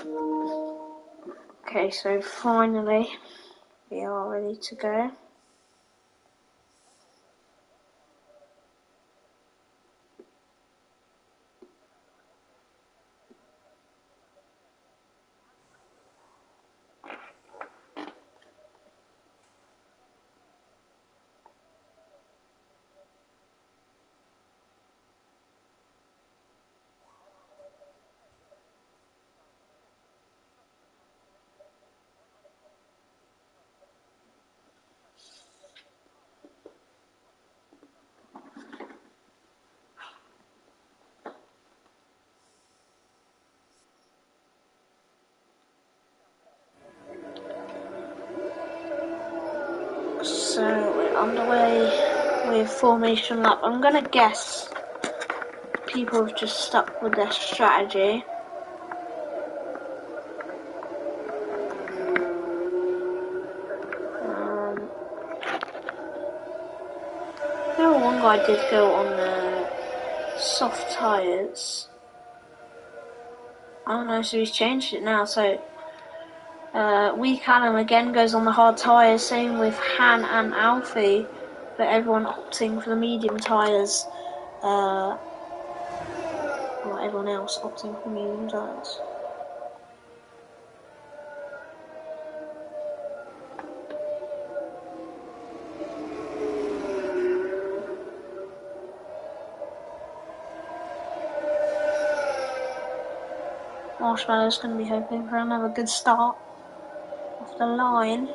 Okay, so finally we are ready to go. So we're underway with formation lap. I'm gonna guess people have just stuck with their strategy. One guy did go on the soft tyres. I don't know, so he's changed it now. So Wee Callum again goes on the hard tyres, same with Han and Alfie, but everyone opting for the medium tyres. Or everyone else opting for medium tyres. Marshmallow's going to be hoping for another good start off the line.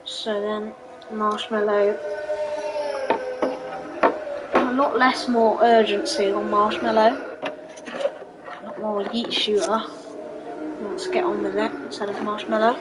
So then, Marshmallow, a lot less more urgency on Marshmallow, a lot more yeet shooter. Let's get on with it instead of Marshmallow.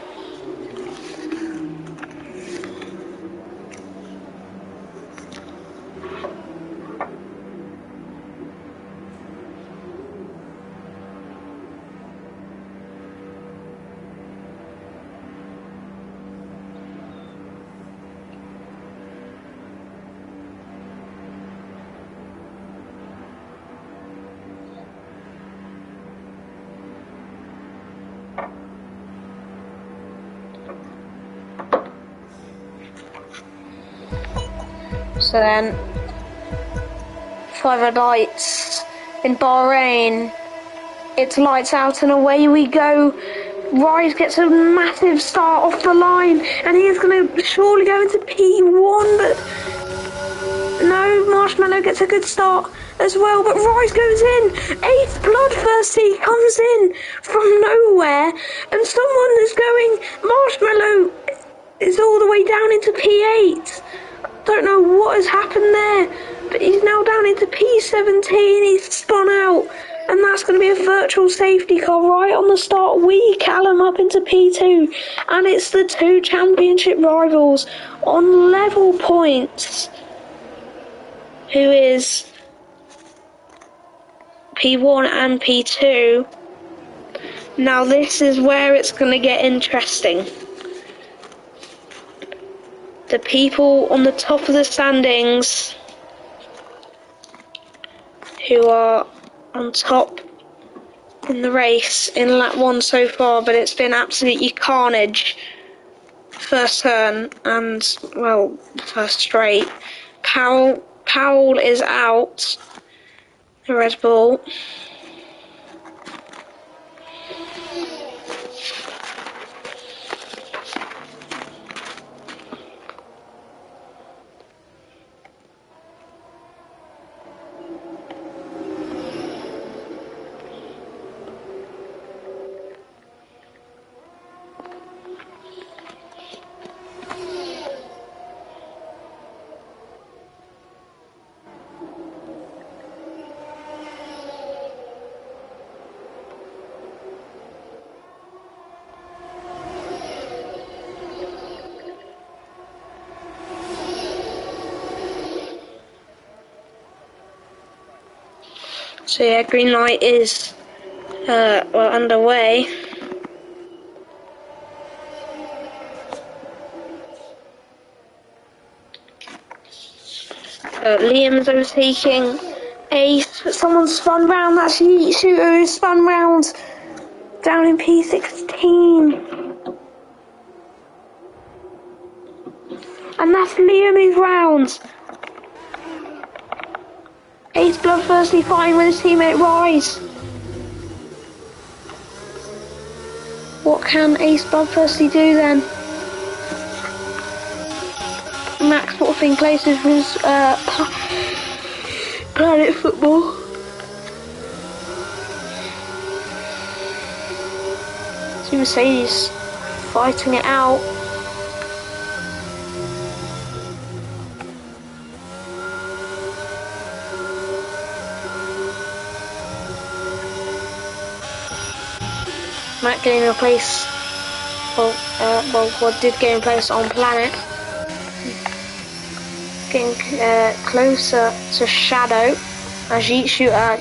So then, further lights in Bahrain. It's lights out and away we go. Rise gets a massive start off the line, and he is going to surely go into P1, but no, Marshmallow gets a good start as well, but Rise goes in. 8th Bloodthirsty comes in from nowhere, and someone is going. Marshmallow is all the way down into P8. Don't know what has happened there, but he's now down into P17. He's spun out, and that's going to be a virtual safety car right on the start. Wee Callum up into P2, and it's the two championship rivals on level points, who is P1 and P2. Now this is where it's going to get interesting. The people on the top of the standings, who are on top in the race in lap 1 so far, but it's been absolutely carnage. First turn and, well, first straight. Powell is out, the Red Bull. So yeah, green light is underway. Liam's overtaking Ace, but someone's spun round. That's Yeet Shooter who spun round down in P16. And that's Liam who's round. Ace bloodthirsty fighting with his teammate Rise. What can Ace bloodthirsty do then? Max sort of thing places with Planet Football. See Mercedes fighting it out. Matt getting a place, what did get in place on Planet. Getting closer to Shadow as Yeet Shooter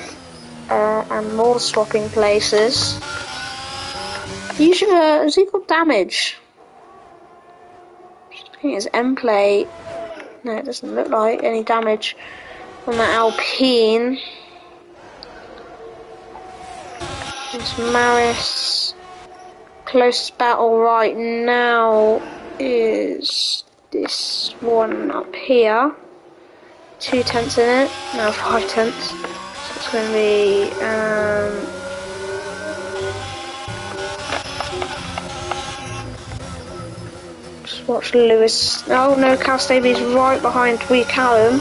and more swapping places. Yeet Shooter, has he got damage? I think it's M-Play. No, it doesn't look like any damage on that Alpine. It's Maris. Closest battle right now is this one up here. 2 tenths in it. No, 5 tenths. So it's going to be just watch Lewis. Oh no, Cal Staby's right behind Wee Callum.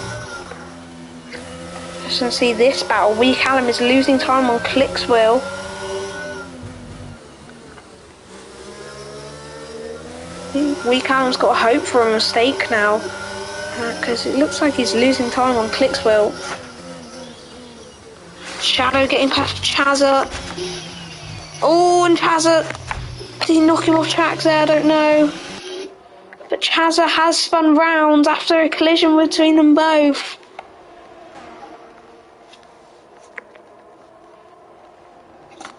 Just going to see this battle. Wee Callum is losing time on Click's wheel. Wee Callum's got hope for a mistake now, because it looks like he's losing time on Click's wheel. Shadow getting past Chazza. Oh, and Chazza, did he knock him off tracks there? I don't know. But Chazza has spun round after a collision between them both.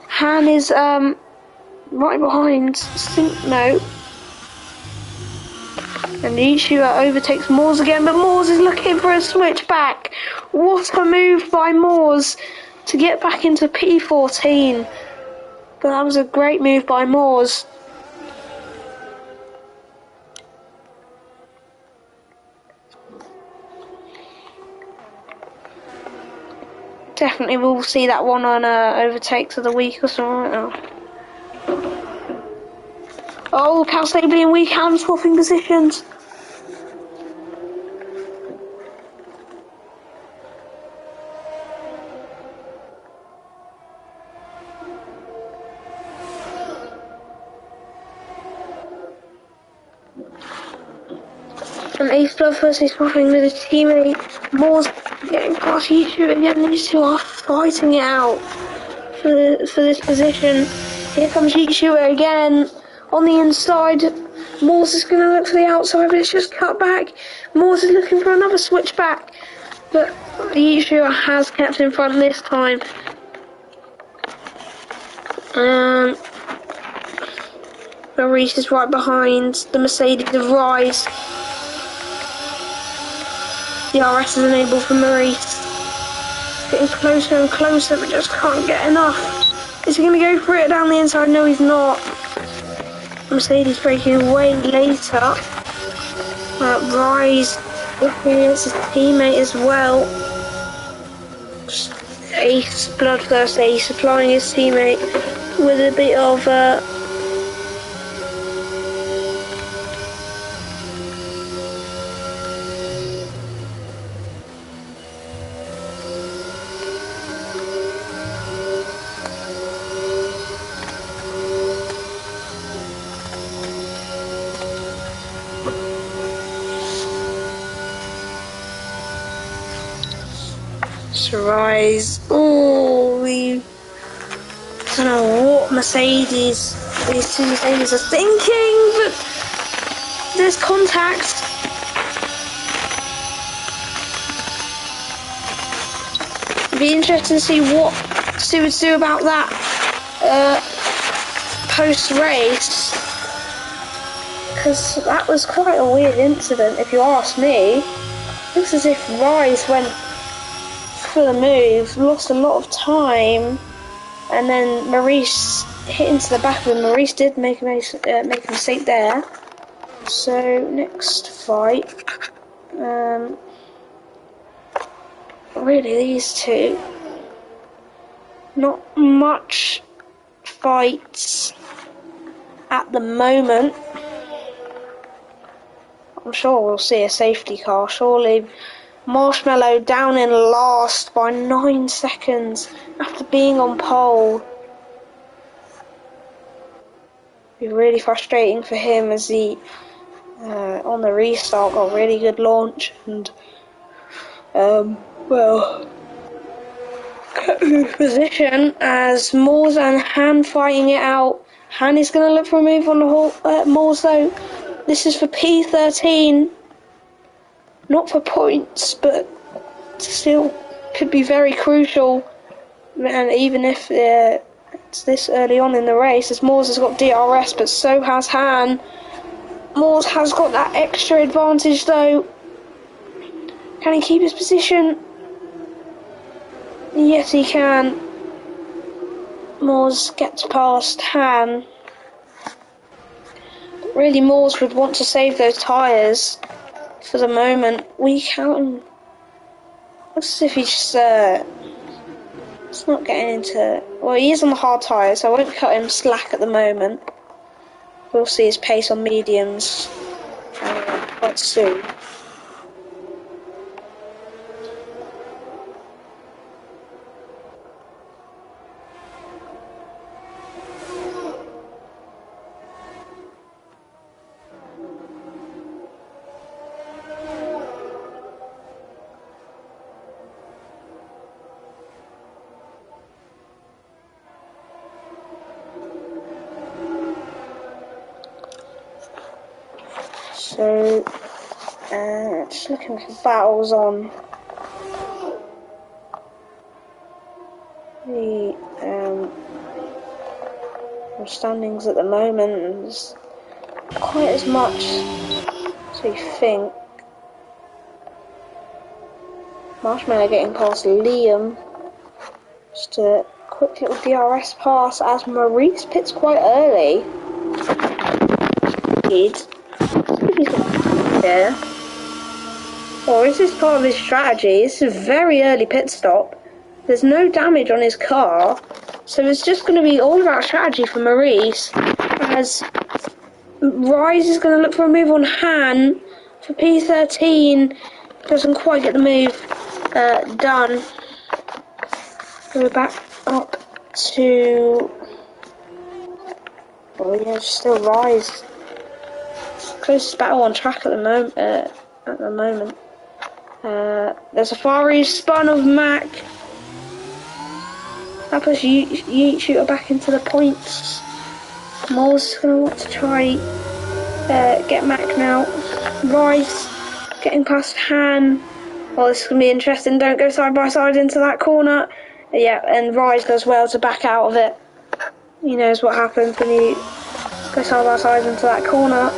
Han is right behind No. And Yeet Shooter overtakes Moors again, but Moors is looking for a switchback. What a move by Moors to get back into P14. But that was a great move by Moors. Definitely we'll see that one on overtakes of the week or something. Oh, Cal Stable and Wee Callum swapping positions. And Ace bloodthirsty swapping with his teammate. Moore's getting past Yeet Shooter again. These two are fighting it out for this position. Here comes Yeet Shooter again on the inside. Moores is going to look to the outside, but it's just cut back. Moores is looking for another switchback, but Yeet Shooter has kept in front this time. The Reese is right behind the Mercedes of Rise. The RS is enabled for Maurice. Getting closer and closer, but just can't get enough. Is he going to go for it down the inside? No, he's not. Mercedes breaking away later. Rise looking against his teammate as well. Ace, bloodthirsty Ace, supplying his teammate with a bit of Rise. Oh, we don't know what these two Mercedes are thinking, but there's contact. be interesting to see what Stu would do about that post-race, because that was quite a weird incident, if you ask me. Looks as if Rise went for the move, lost a lot of time, and then Maurice hit into the back of him. Maurice did make a mistake there. So next fight, really these two, not much fights at the moment. I'm sure we'll see a safety car. Surely Marshmallow down in last by 9 seconds after being on pole. Be really frustrating for him as he on the restart got a really good launch and position as Moores and Han fighting it out. Han is going to look for a move on the Moores though. This is for P13, not for points, but still could be very crucial. And even if it's this early on in the race, as Moores has got DRS, but so has Han. Moores has got that extra advantage though. Can he keep his position? Yes, he can. Moores gets past Han. But really, Moores would want to save those tyres for the moment. We can. Looks as if he's just. It's not getting into. Well, he is on the hard tyres, so I won't cut him slack at the moment. We'll see his pace on mediums quite soon. So, just looking for battles on the standings at the moment. There's quite as much as we think. Marshmallow getting past Liam. Just a quick little DRS pass as Maurice pits quite early. Here. Or is this part of his strategy? This is a very early pit stop. There's no damage on his car, so it's just going to be all about strategy for Maurice, as Rise is going to look for a move on Han for P13. Doesn't quite get the move done. Go back up to... Oh yeah, still Rise. Closest battle on track at the moment. There's a far spun of Mac. That puts Yeet Shooter back into the points. Moore's going to want to try get Mac now. Rise getting past Han. Oh, this is going to be interesting. Don't go side by side into that corner. Yeah, and Rise does well to back out of it. He knows what happens when you go side by side into that corner.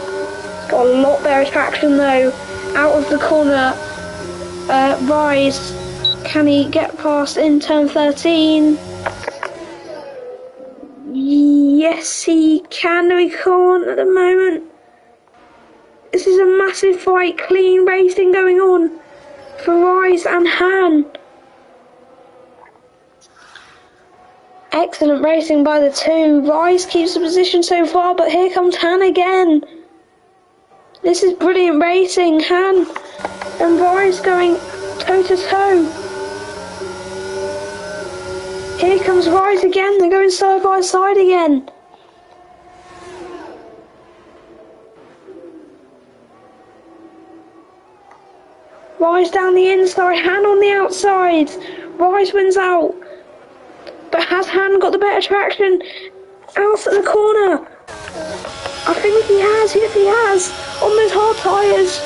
Got a lot better traction though. Out of the corner. Rise. Can he get past in turn 13? Yes, he can. No, he can't at the moment. This is a massive fight. Clean racing going on for Rise and Han. Excellent racing by the two. Rise keeps the position so far, but here comes Han again. This is brilliant racing. Han and Rise going toe to toe. Here comes Rise again. They're going side by side again. Rise down the inside, Han on the outside. Rise wins out. But has Han got the better traction? Out at the corner. I think he has. Yes, he has. On those hard tyres.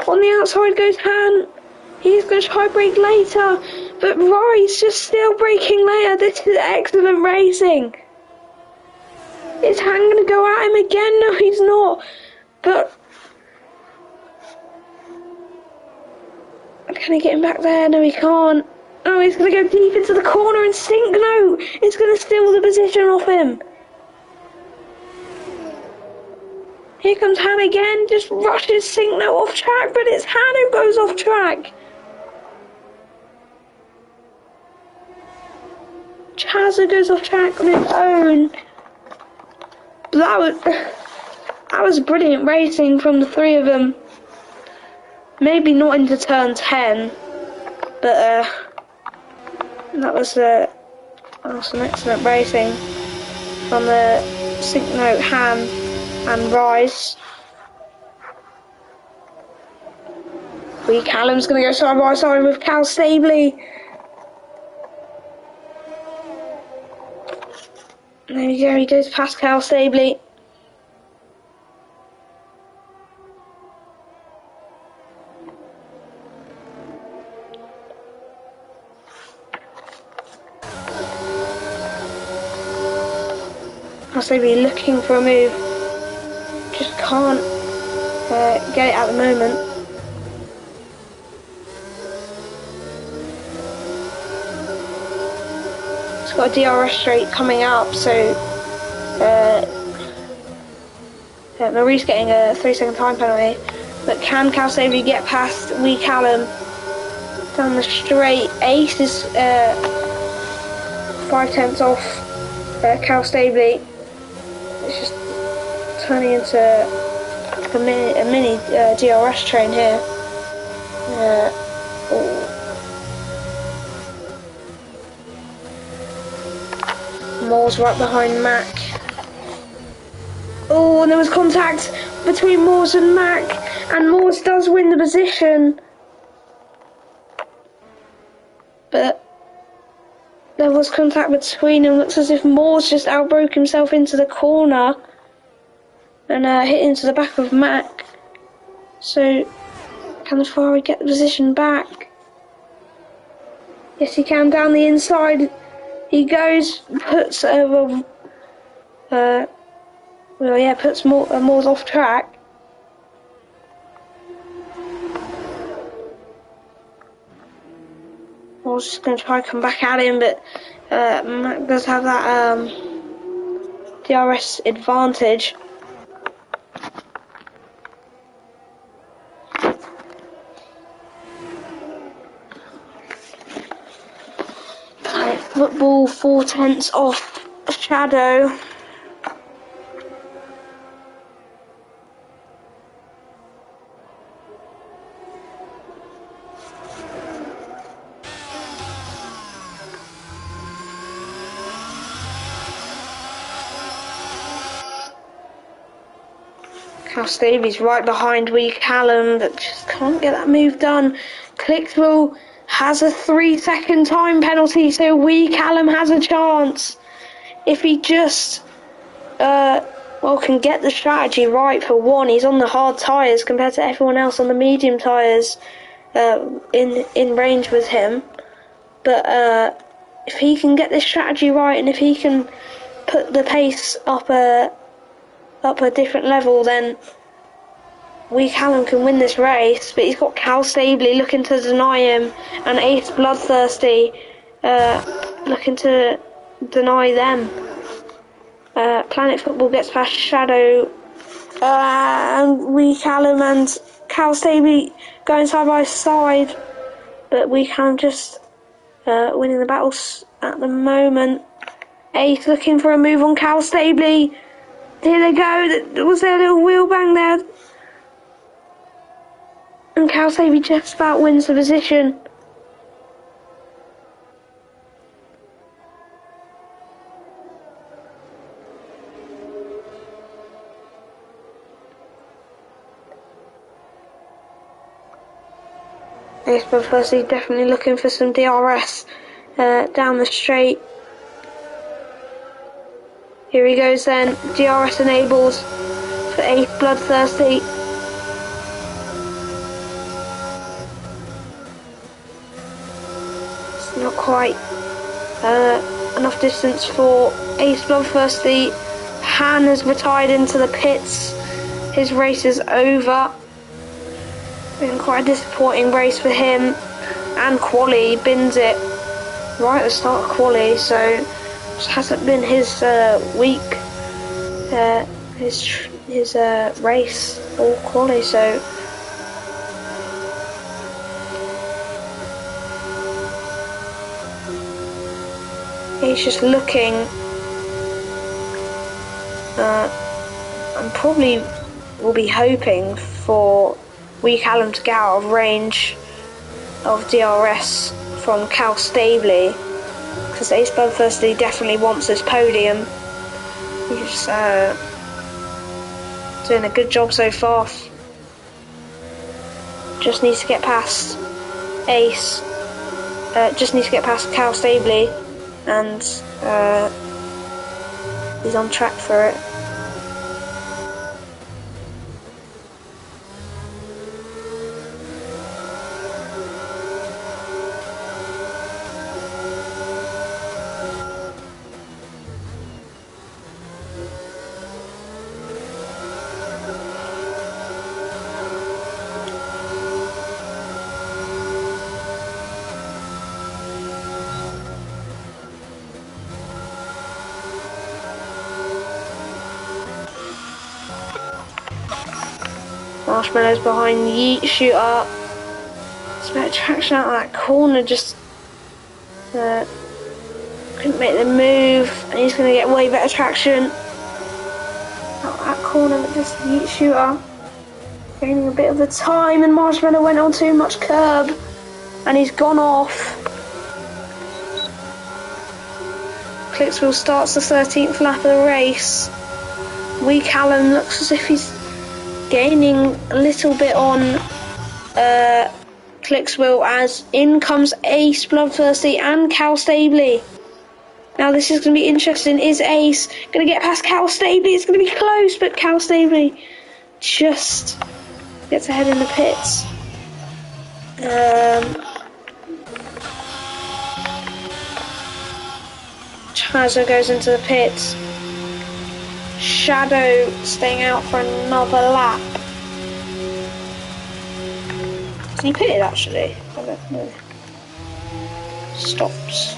On the outside goes Han. He's going to try brake later. But Rice just still breaking later. This is excellent racing. Is Han going to go at him again? No, he's not. But can he get him back there? No, he can't. Oh, he's going to go deep into the corner and sink. No, it's going to steal the position off him. Here comes Han again. Just rushes Sink No off track, but it's Han who goes off track. Chazza goes off track on his own. That was brilliant racing from the three of them. Maybe not into turn 10, but that was some excellent racing from the Sink No, Han and Rise. Callum's going to go side by side with Cal Stabley. There we go, he goes past Cal Stabley. Cal Stabley looking for a move. Just can't get it at the moment. It's got a DRS straight coming up, so Marie's getting a 3-second time penalty. But can Cal Stabley get past Wee Callum down the straight? Ace is 5/10 off Cal Stabley. It's just turning into a mini DRS train here. Moore's right behind Mac. Oh, and there was contact between Moores and Mac, and Moores does win the position. But there was contact between them. Looks as if Moores just outbroke himself into the corner and hit into the back of Mac. So, can the Ferrari get the position back? Yes, he can. Down the inside he goes, puts puts Moore's off track. Moore's just going to try and come back at him, but Mac does have that DRS advantage. Football 4/10 off Shadow. Cal Stabley's right behind Wee Callum, but just can't get that move done. Clickthrough has a 3-second time penalty, so Wee Callum has a chance. If he just can get the strategy right for one. He's on the hard tyres compared to everyone else on the medium tyres in range with him. But if he can get this strategy right, and if he can put the pace up a different level, then Wee Callum can win this race. But he's got Cal Stabley looking to deny him, and Ace Bloodthirsty looking to deny them. Planet Football gets past Shadow, and Wee Callum and Cal Stabley going side by side, but Wee Callum just winning the battles at the moment. Ace looking for a move on Cal Stabley. Here they go. Was there a little wheel bang there? And Cal Stabley just about wins the position. Ace Bloodthirsty definitely looking for some DRS down the straight. Here he goes then, DRS enabled for Ace Bloodthirsty. Not quite enough distance for Ace Bloodthirsty. Han has retired into the pits. His race is over. Been quite a disappointing race for him. And quali bins it right at the start of quali, so it hasn't been his week, his race or quali. So he's just looking. And probably will be hoping for Wee Callum to get out of range of DRS from Cal Stabley, because Ace Bloodthirsty definitely wants this podium. He's doing a good job so far. Just needs to get past Ace. Just needs to get past Cal Stabley, and he's on track for it. Marshmallow's behind Yeet Shooter. It's a bit of traction out of that corner, just couldn't make the move, and he's going to get way better traction out that corner, but just Yeet Shooter gaining a bit of the time, and Marshmallow went on too much curb and he's gone off. Clicksville starts the 13th lap of the race. Wee Callum looks as if he's gaining a little bit on Clicksville, as in comes Ace Bloodthirsty and Cal Stabley. Now this is going to be interesting. Is Ace going to get past Cal Stabley? It's going to be close, but Cal Stabley just gets ahead in the pits. Chazo goes into the pits. Shadow staying out for another lap. Is he pitted actually? I don't know. Stops.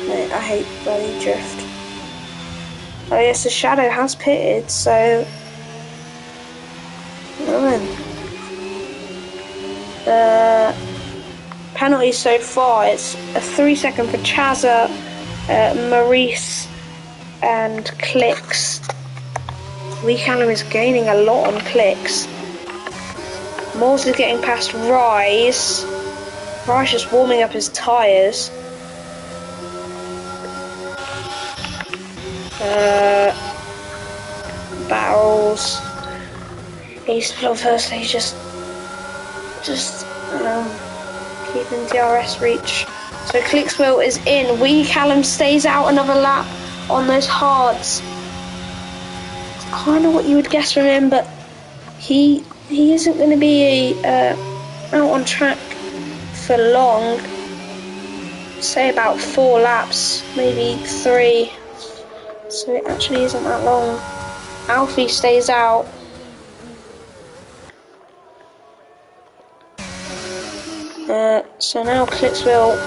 Mate, I hate bloody drift. Oh yes, the Shadow has pitted, so penalties so far, it's a 3-second for Chazza, Maurice and Clicks. Wee Callum is gaining a lot on Clicks. Morse is getting past Rise. Rise just warming up his tyres. Barrels. Ace Bloodthirsty just keeping DRS reach. So Clicksville is in. Wee Callum stays out another lap on those hards. It's kind of what you would guess from him, but he isn't going to be out on track for long. Say about 4 laps, maybe 3. So it actually isn't that long. Alfie stays out. So now Clicksville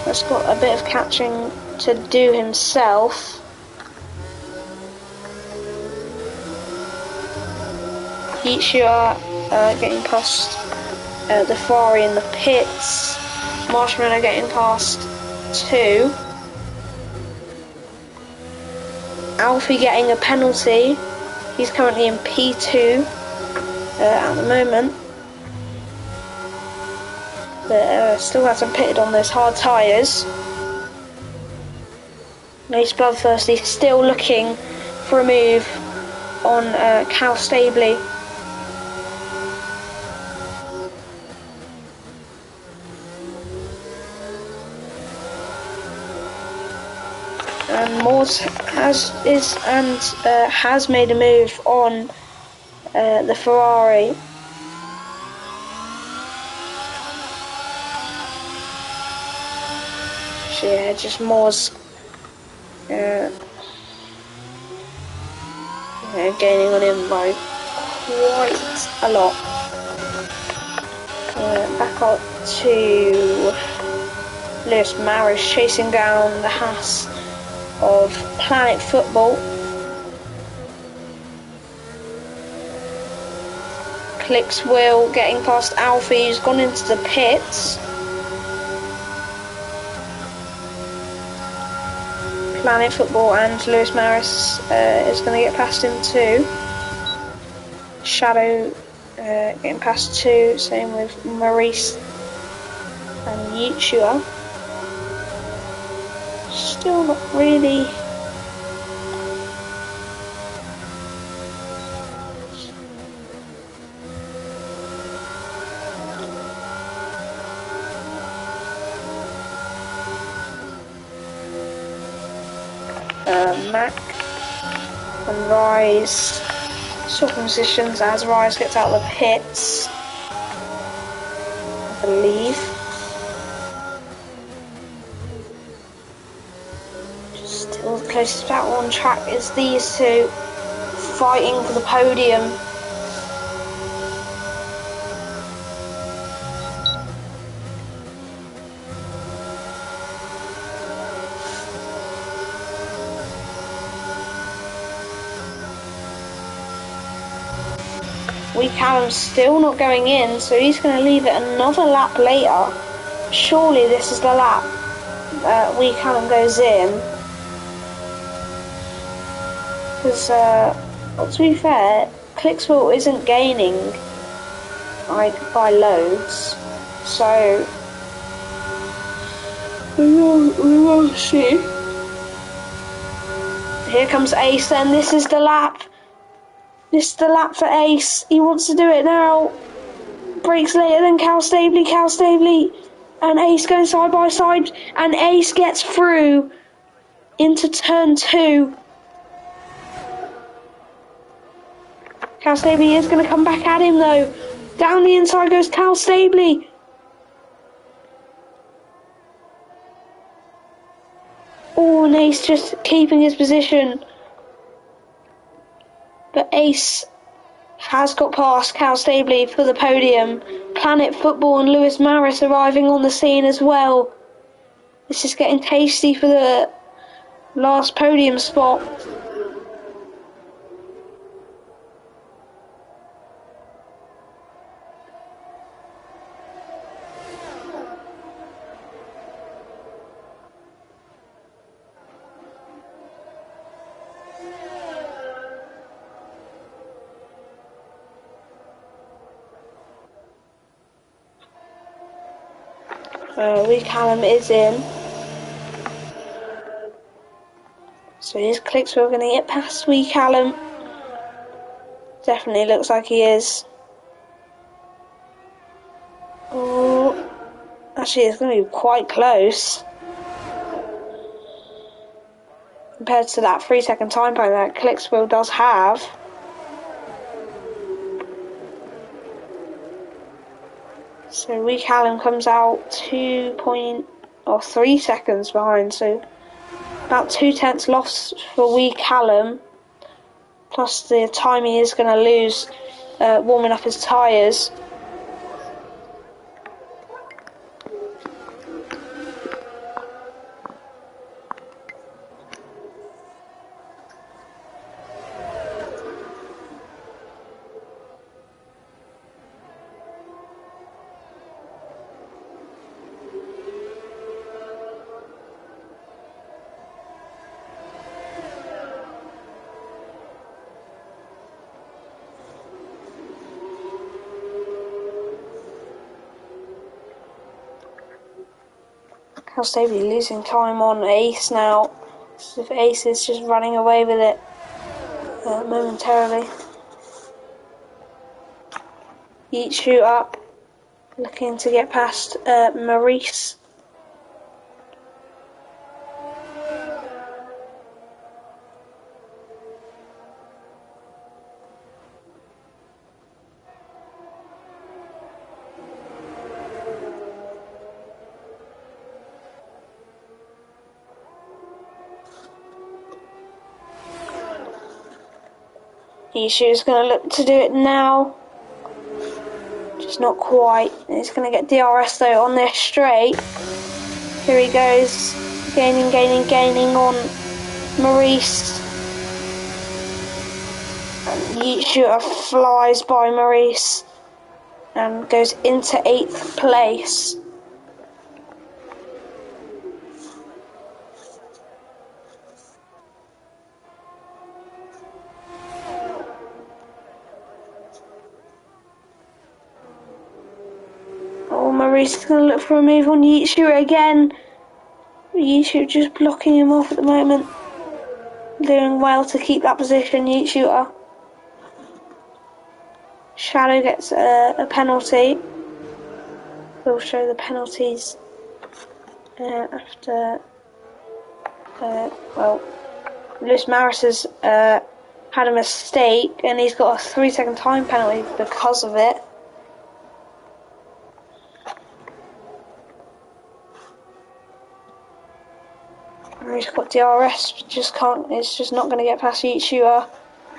has got a bit of catching to do himself. Heat Shooter getting past the Ferrari in the pits. Marshmallow getting past 2. Alfie getting a penalty. He's currently in P2 at the moment. But still hasn't pitted on those hard tyres. Ace Bloodthirsty still looking for a move on Cal Stabley. And Moores has made a move on the Ferrari. So yeah, just Moores gaining on him by quite a lot. Back up to Lewis Maris chasing down the Haas of Planet Football. Clicks Will getting past Alfie, who's gone into the pits. Planet Football and Lewis Maris is going to get past him too. Shadow getting past too, same with Maurice and Yichua. Still not really Mac and Rise swapping positions as Rise gets out of the pits, I believe. Still the closest battle on track is these two fighting for the podium. Callum's still not going in, so he's going to leave it another lap later. Surely this is the lap Callum goes in. Because, to be fair, Clicksville isn't gaining by loads, so we will see. Here comes Ace, and this is the lap. This is the lap for Ace. He wants to do it now. Breaks later than Cal Stabley. Cal Stabley and Ace going side by side. And Ace gets through into turn 2. Cal Stabley is going to come back at him though. Down the inside goes Cal Stabley. Oh, and Ace just keeping his position. But Ace has got past Cal Stabley for the podium. Planet Football and Lewis Maris arriving on the scene as well. This is getting tasty for the last podium spot. Callum is in. So his clicks were going to get past Callum. Definitely looks like he is. Oh, actually it's going to be quite close. Compared to that 3-second time point that Clicksville does have. So Callum comes out 3 seconds behind, so about 2/10 loss for Callum. Plus the time he is going to lose warming up his tyres. Cal Stabley losing time on Ace now. If Ace is just running away with it momentarily. Each shoot up, looking to get past Maurice. Yishu's going to look to do it now. Just not quite. He's going to get DRS though on this straight. Here he goes. Gaining on Maurice. And Yishu flies by Maurice and goes into 8th place. Oh, Maurice is going to look for a move on Yishu again. Yishu just blocking him off at the moment. Doing well to keep that position, Yishu. Shadow gets a penalty. We'll show the penalties after. Lewis Maris has had a mistake and he's got a 3-second time penalty because of it. He's got DRS, just can't. It's just not going to get past Yishu.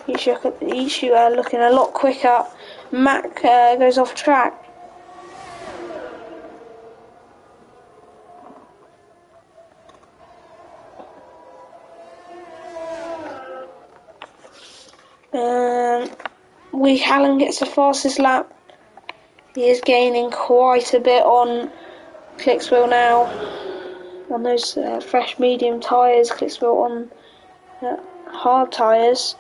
Yishu looking a lot quicker. Mac goes off track. Callum gets the fastest lap. He is gaining quite a bit on Clicksville now. On those fresh medium tyres, Clicksville on hard tyres.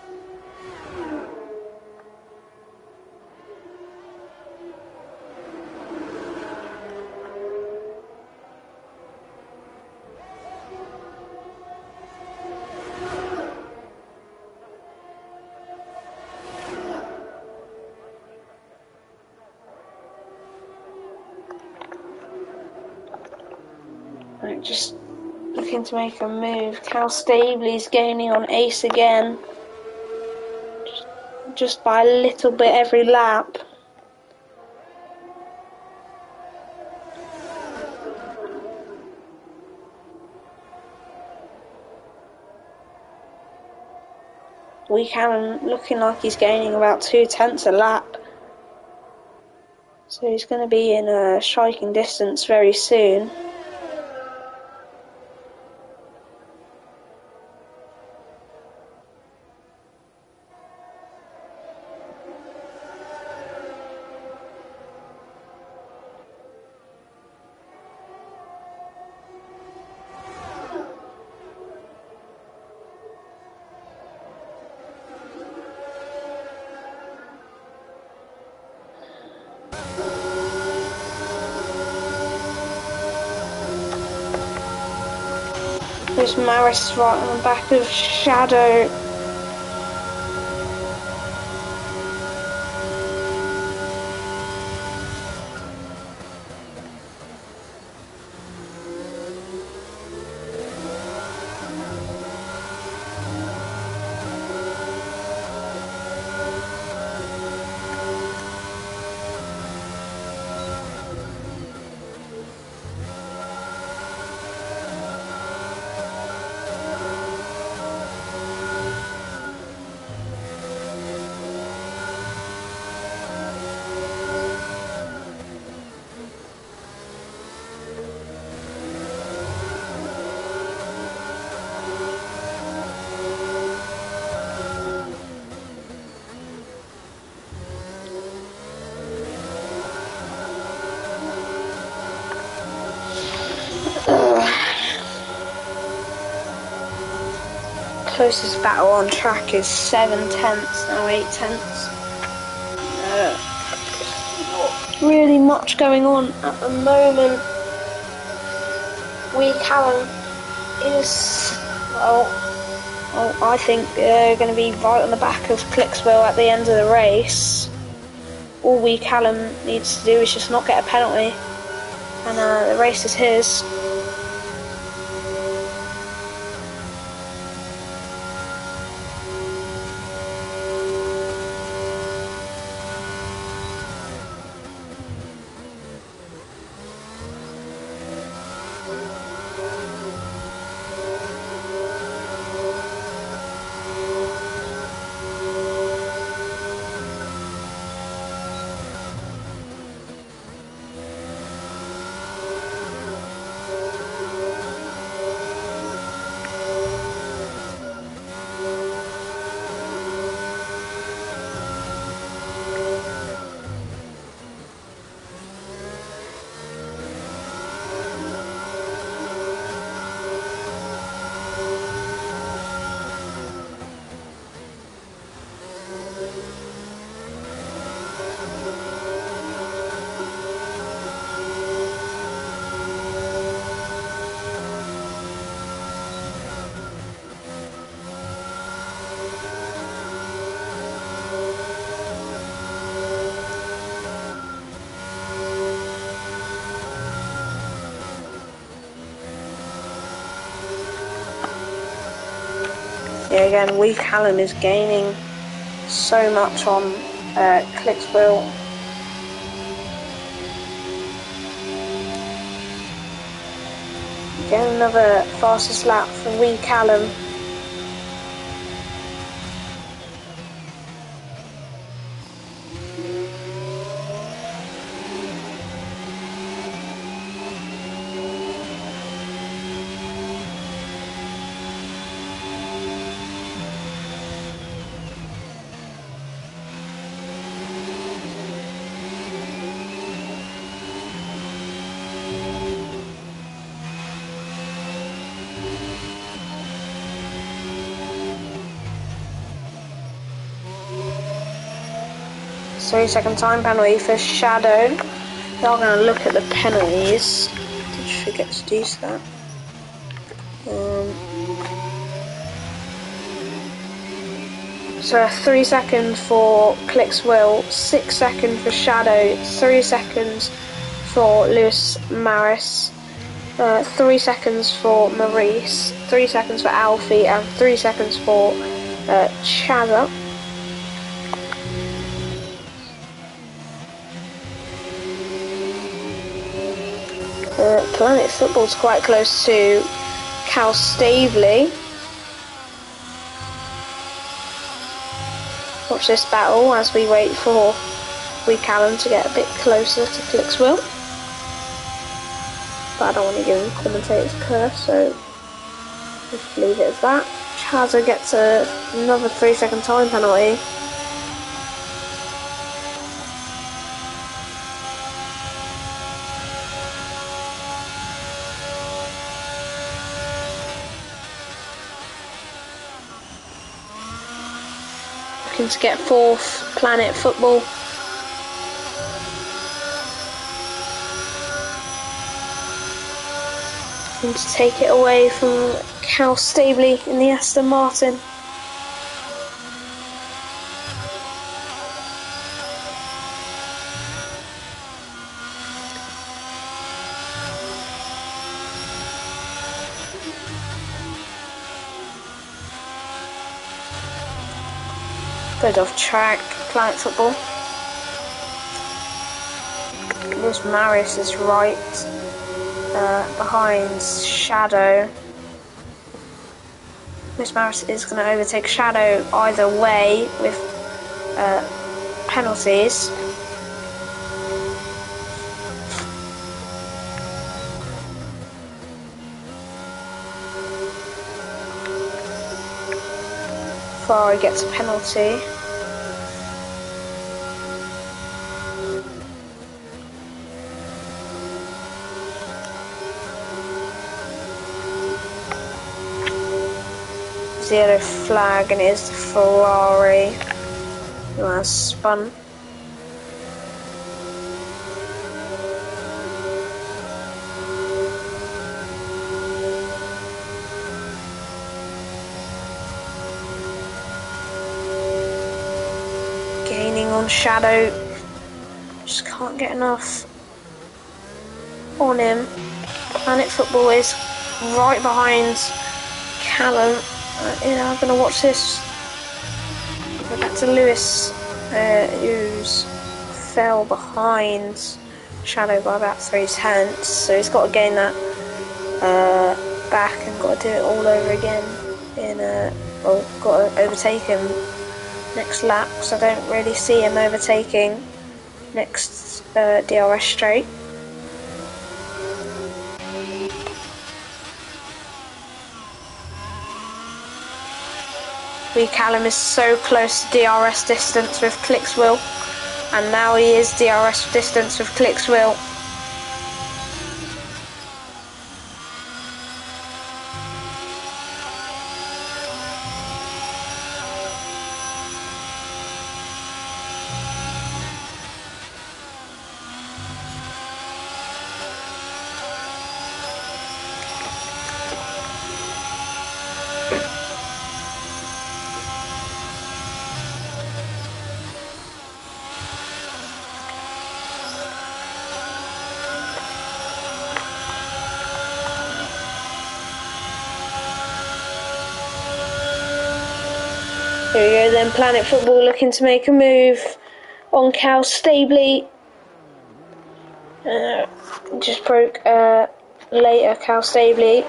Just looking to make a move. Cal Stabley's gaining on Ace again. Just by a little bit every lap. Callum looking like he's gaining about 0.2 a lap. So he's going to be in a striking distance very soon. There's Maris right on the back of Shadow. Closest battle on track is 7/10, now 8/10. Not really much going on at the moment. Callum is, I think they're going to be right on the back of Clicksville at the end of the race. All Callum needs to do is just not get a penalty, and the race is his. Yeah, again, Wee Callum is gaining so much on Clicksville. Get another fastest lap from Wee Callum. Three-second time penalty for Shadow. They are going to look at the penalties. Did you forget to do that? So 3 seconds for Clicksville, 6 seconds for Shadow, 3 seconds for Lewis Maris, 3 seconds for Maurice, 3 seconds for Alfie, and 3 seconds for Chazza. Planet Football's quite close to Cal Staveley. Watch this battle as we wait for Wee Callum to get a bit closer to Clicksville. But I don't want to give him commentator's curse, so just leave it as that. Chazza gets another 3-second time penalty. Looking to get 4th, Planet Football. Looking to take it away from Cal Staveley in the Aston Martin. Goes off track, Planet Football. Lewis Maris is right behind Shadow. Lewis Maris is going to overtake Shadow either way with penalties. Ferrari gets a penalty. Yellow flag, and it is the Ferrari who has spun. Gaining on Shadow, just can't get enough on him. Planet Football is right behind Callum. I'm going to watch this. Go back to Lewis, who's fell behind Shadow by about 3/10, so he's got to gain that back and got to do it all over again. Got to overtake him next lap, because I don't really see him overtaking next DRS straight. Wee Callum is so close to DRS distance with Clicksville, and now he is DRS distance with Clicksville. Here we go then, Planet Football looking to make a move on Cal Stabley. Just broke later Cal Stabley.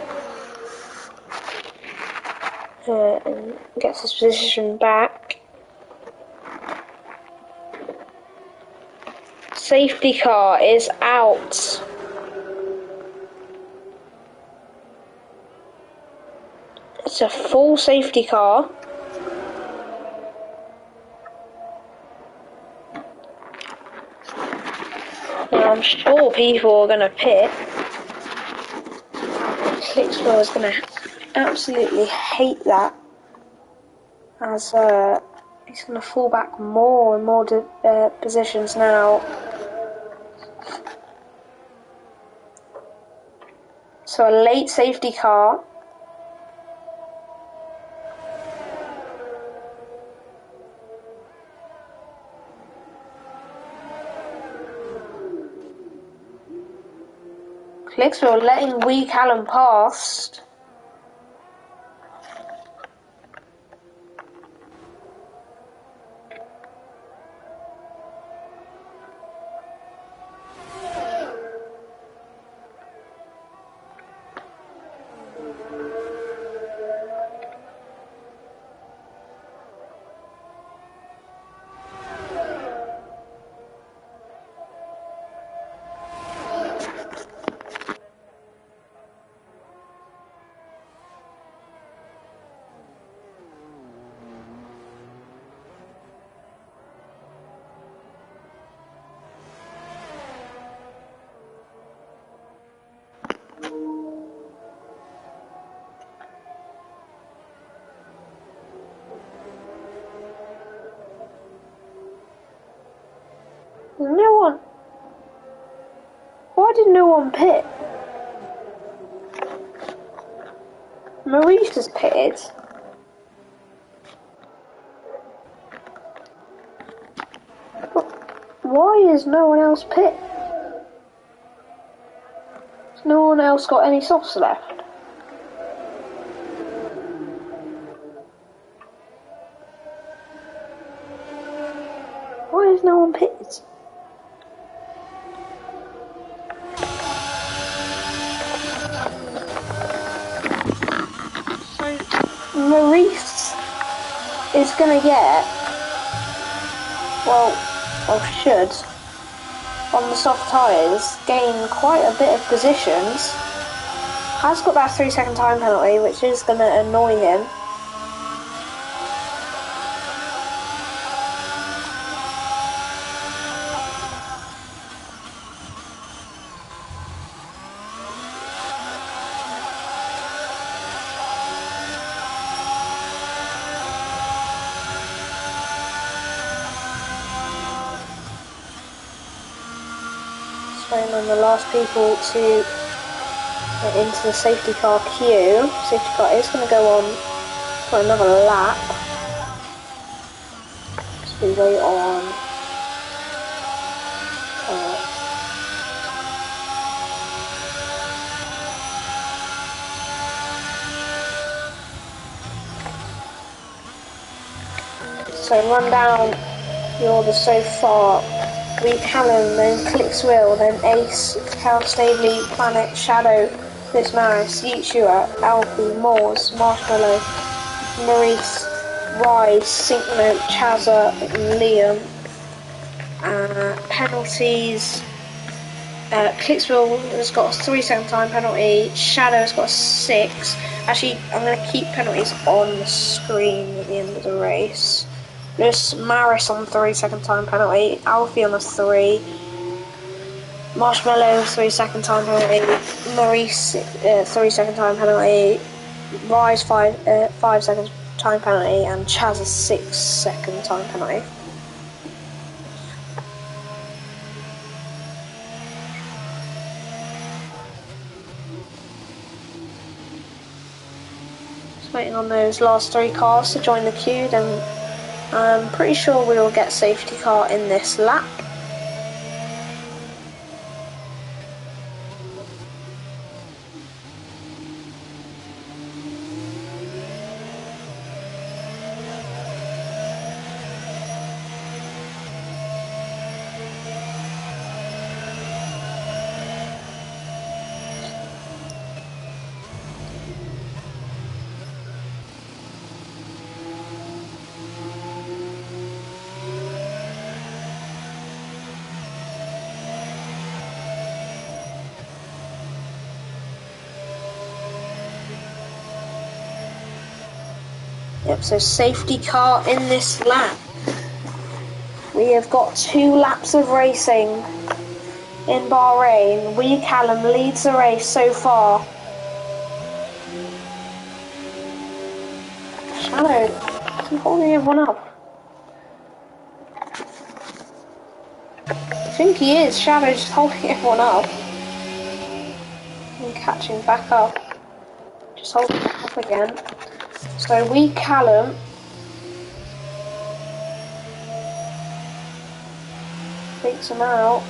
And gets his position back. Safety car is out. It's a full safety car. Now I'm sure people are going to pit. Clicksville is going to absolutely hate that, as he's going to fall back more and more positions now. So a late safety car. Clicksville letting Wee Callum past. No one. Why did no one pit? Maurice has pitted. But why is no one else pit? Has no one else got any softs left? Why is no one pitted? Maurice is going to get, well, or should, on the soft tyres, gain quite a bit of positions. Has got that 3-second time penalty, which is going to annoy him. On the last people to get into the safety car queue. Safety car is going to go on for another lap. As we wait on so run down the order so far. Wee Callum, then Clicksville, then Ace, Cal Stabley, Planet, Shadow, Miss Maris, Yeechua, Alfie, Moores, Marshmallow, Maurice, Rise, Syncnote, Chazza, Liam. Penalties. Clicksville has got a 3-second time penalty. Shadow has got a 6. Actually, I'm going to keep penalties on the screen at the end of the race. There's Maris on 3-second time penalty, Alfie on a 3, Marshmallow 3-second time penalty, Maurice 3-second time penalty, Rise 5-second time penalty, and Chaz a 6-second time penalty. Just waiting on those last 3 cars to join the queue, then I'm pretty sure we will get safety car in this lap. Yep, so safety car in this lap. We have got 2 laps of racing in Bahrain. Wee Callum leads the race so far. Shadow, he's holding everyone up. I think he is. Shadow just holding everyone up. And catching back up. Just holding back up again. So Wee Callum takes him out.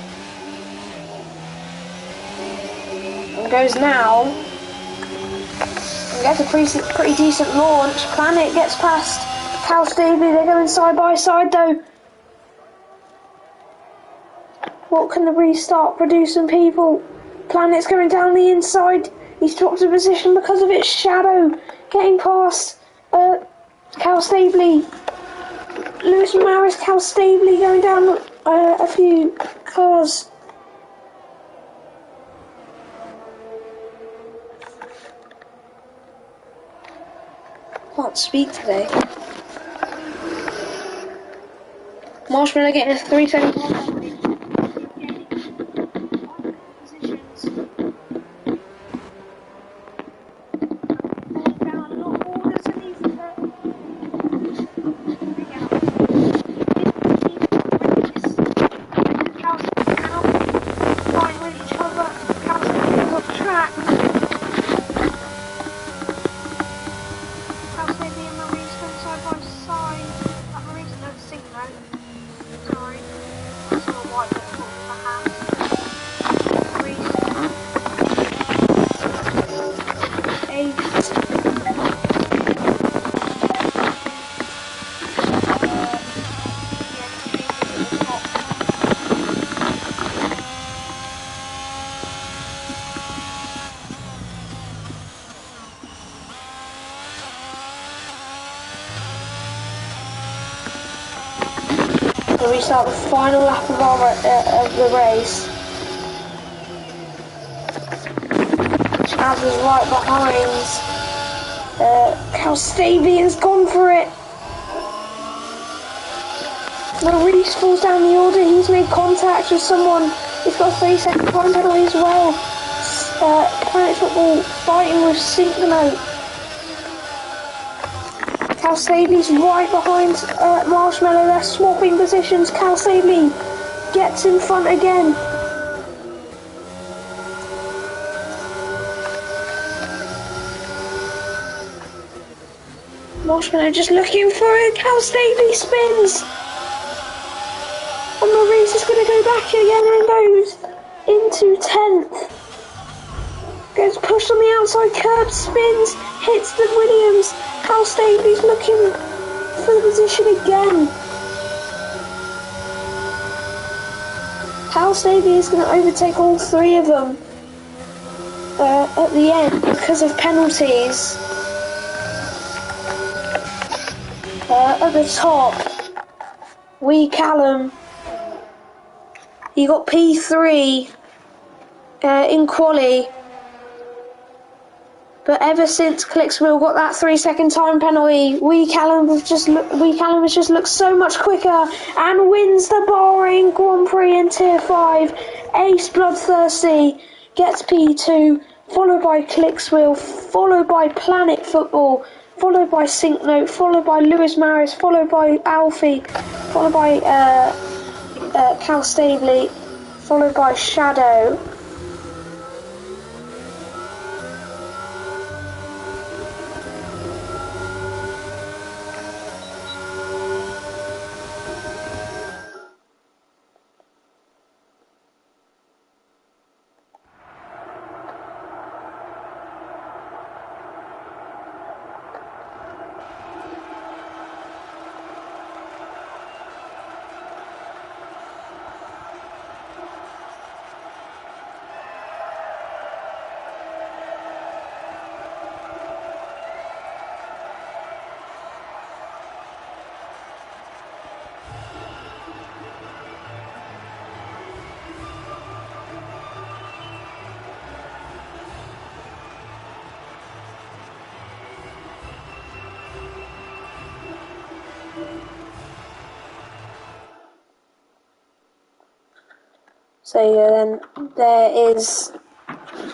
And goes now. And gets a pretty decent launch. Planet gets past Cal Stabley. They're going side by side though. What can the restart producing people? Planet's going down the inside. He's dropped a position because of its shadow. Getting past Cal Stabley. Lewis Maris, Cal Stabley going down a few cars. Can't speak today. Marshmallow getting a 3-second positions. So we start the final lap of the race. Chaz is right behind. Cal Stabian's gone for it. Maurice falls down the order. He's made contact with someone. He's got a 3-second time penalty as well. Planet Football fighting with Syncnote. Cal Stabley's right behind Marshmallow. They're swapping positions. Cal Stabley gets in front again. Marshmallow just looking for it. Cal Stabley spins. And Maurice is going to go back again and goes into 10th. Gets pushed on the outside curb, spins, hits the Williams. Cal Stabley's looking for the position again. Cal Stabley is going to overtake all 3 of them at the end because of penalties. At the top, Wee Callum, he got P3 in quali. But ever since Clicksville got that 3-second time penalty, Wee Callum has just looked so much quicker and wins the Bahrain Grand Prix in Tier 5. Ace Bloodthirsty gets P2, followed by Clicksville, followed by Planet Football, followed by Syncnote, followed by Lewis Maris, followed by Alfie, followed by Cal Stabley, followed by Shadow. So yeah, then there is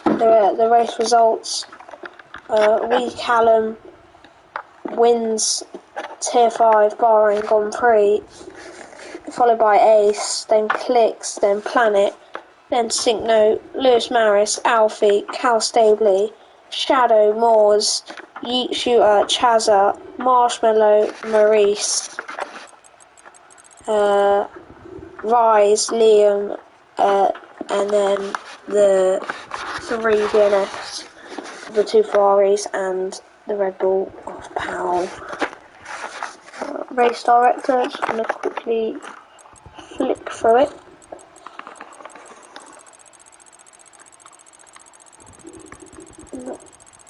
the race results. Wee Callum wins Tier 5 Bahrain Grand Prix, followed by Ace, then Clicks, then Planet, then Syncnote, Lewis Maris, Alfie, Cal Stabley, Shadow, Moors, Yeet Shooter, Chazza, Marshmallow, Maurice, Rise, Liam, and then the 3 DNFs, the 2 Ferraris and the Red Bull of Powell. Race director, just going to quickly flick through it.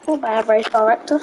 Not bad, race director.